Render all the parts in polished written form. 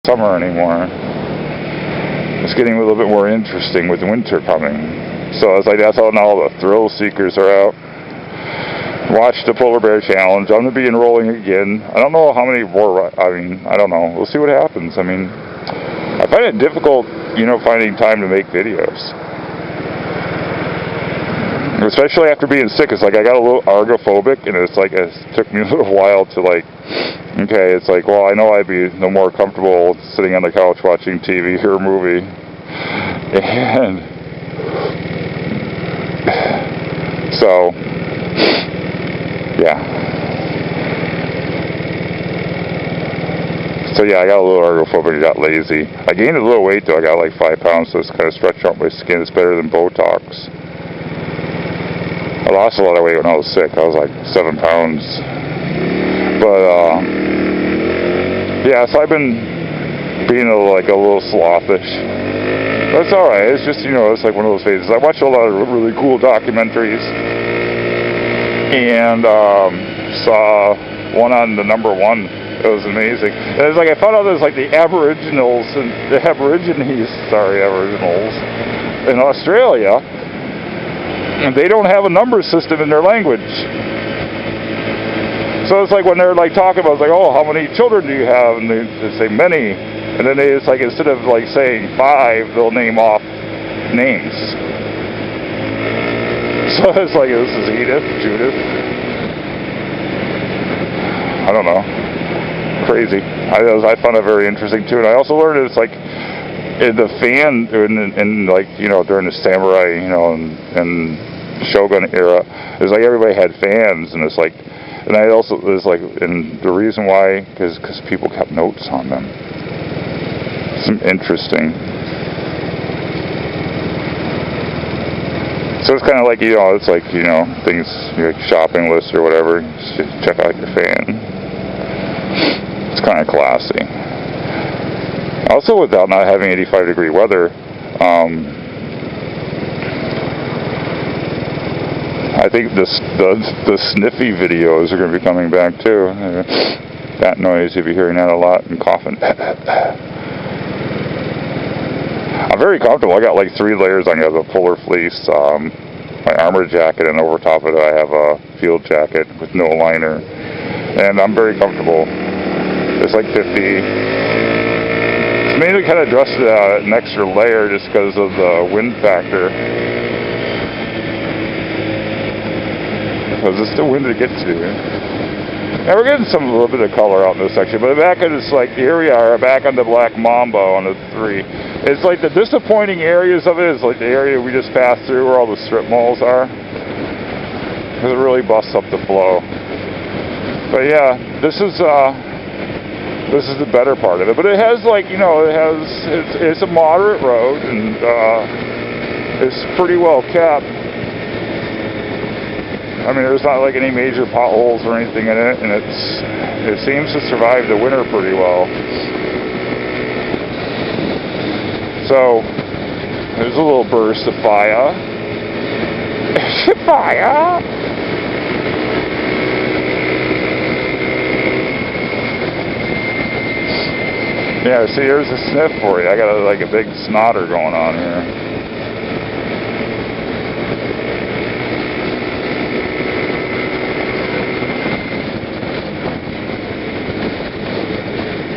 summer anymore. It's getting a little bit more interesting with winter coming. So it's like that's how now the thrill seekers are out. Watch the Polar Bear Challenge. I'm going to be enrolling again. I don't know how many more. I don't know. We'll see what happens. I find it difficult, finding time to make videos. Especially after being sick. It's like I got a little argophobic, and it took me a little while to okay, it's like, well, I know I'd be no more comfortable sitting on the couch watching TV or a movie. And so, yeah. So yeah, I got a little argophobic, I got lazy. I gained a little weight though, I got 5 pounds, so it's kind of stretching out my skin. It's better than Botox. I lost a lot of weight when I was sick. I was 7 pounds. But, yeah, so I've been being a little sloppish. But it's alright. It's just, it's one of those phases. I watch a lot of really cool documentaries. And, saw one on the number one. It was amazing. And it's I found out there's the Aboriginals in Australia. And they don't have a number system in their language. So it's when they're talking about, oh, how many children do you have? And they say many. And then they instead of saying 5, they'll name off names. So it's this is Edith, Judith. I don't know. Crazy. I found it very interesting too. And I also learned it's in the fan, in during the samurai, and Shogun era, it's everybody had fans, and it's and I also, and the reason why, because people kept notes on them. Some interesting. So it's kind of it's things, shopping lists or whatever, just check out your fan. It's kind of classy. Also, without not having 85-degree weather, I think the sniffy videos are going to be coming back too. That noise, you'll be hearing that a lot, and coughing. I'm very comfortable. I got 3 layers on. I have a polar fleece, my armor jacket, and over top of it I have a field jacket with no liner. And I'm very comfortable. It's 50. It's mainly kind of dressed an extra layer just because of the wind factor. Because it's still windy to get to. Now we're getting a little bit of color out in this section, but back at it's here we are, back on the Black Mamba on the 3. It's the disappointing areas of it is the area we just passed through where all the strip malls are. Because it really busts up the flow. But yeah, this is the better part of it. But it has it's a moderate road, and it's pretty well kept. There's not any major potholes or anything in it, and it seems to survive the winter pretty well. So there's a little burst of fire. Fire! Yeah, see, here's a sniff for you. I got a big snotter going on here.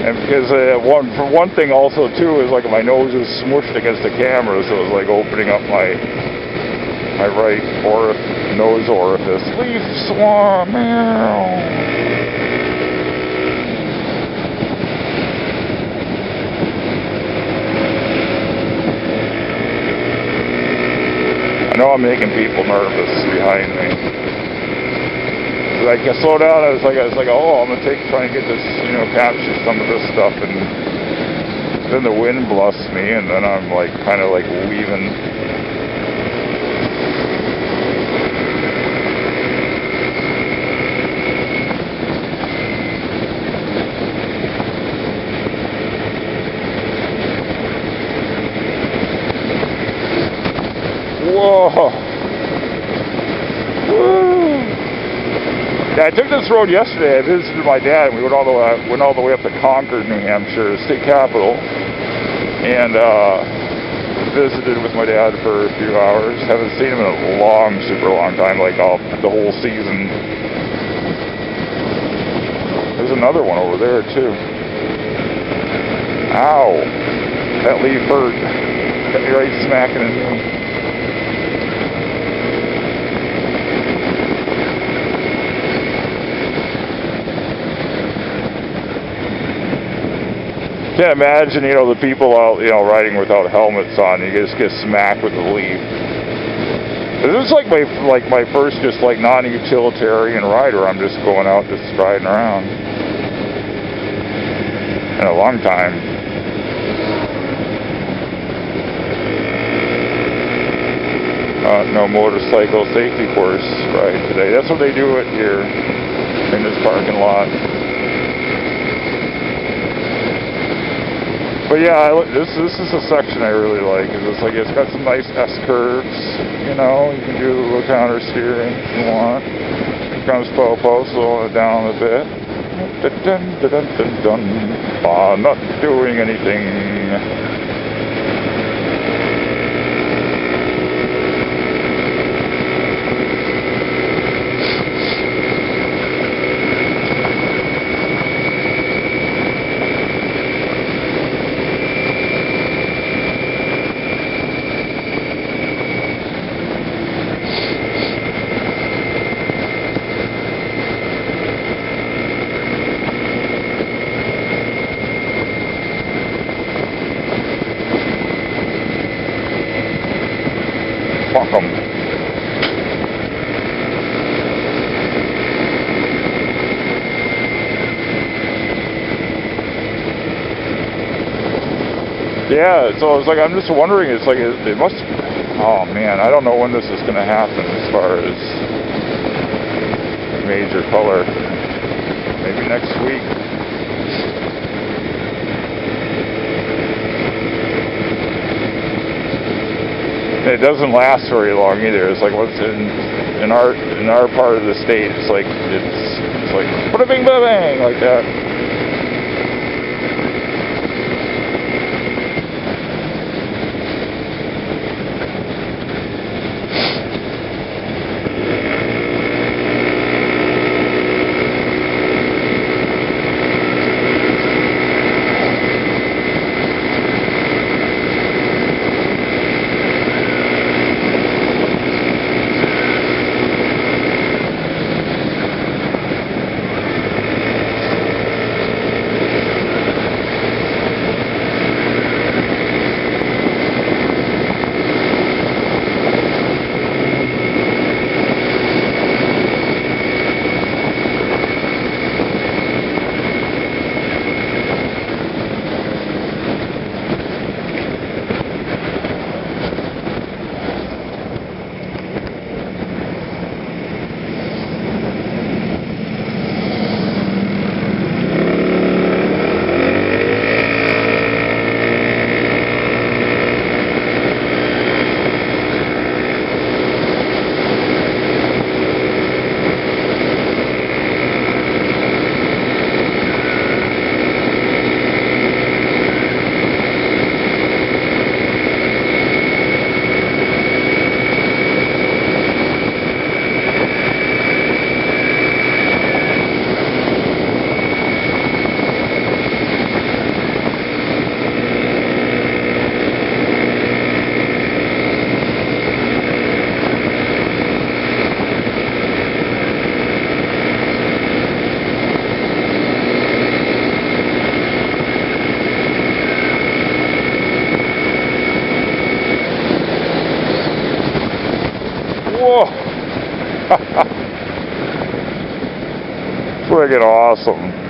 And because for one thing also too is my nose is smushed against the camera, so it's opening up my right nose orifice. Leaf swarm, meow. I know I'm making people nervous behind me. I slow down. I was oh, I'm gonna try and get this, capture some of this stuff, and then the wind bluffs me, and then I'm kind of weaving. Whoa! Woo! Yeah, I took this road yesterday. I visited my dad, and we went all the way up to Concord, New Hampshire, state capital, and visited with my dad for a few hours. Haven't seen him in a super long time, like the whole season. There's another one over there too. Ow! That leaf hurt. Got me right smacking into me. Can't imagine, the people out, riding without helmets on. You just get smacked with the leaf. This is like my first just non-utilitarian rider. I'm just going out just riding around in a long time. No motorcycle safety course ride today. That's what they do it here in this parking lot. But yeah, this is a section I really like. It's got some nice S curves. You can do a little counter steering if you want. Here comes Popo, slowing it down a bit. Dun, dun, dun, dun, dun. Not doing anything. Fuck 'em. Yeah, so I'm just wondering, it must, oh man, I don't know when this is going to happen as far as major color. Maybe next week. It doesn't last very long either. It's like what's in our part of the state. It's like bada bing bada bang like that. Whoa! Friggin' awesome.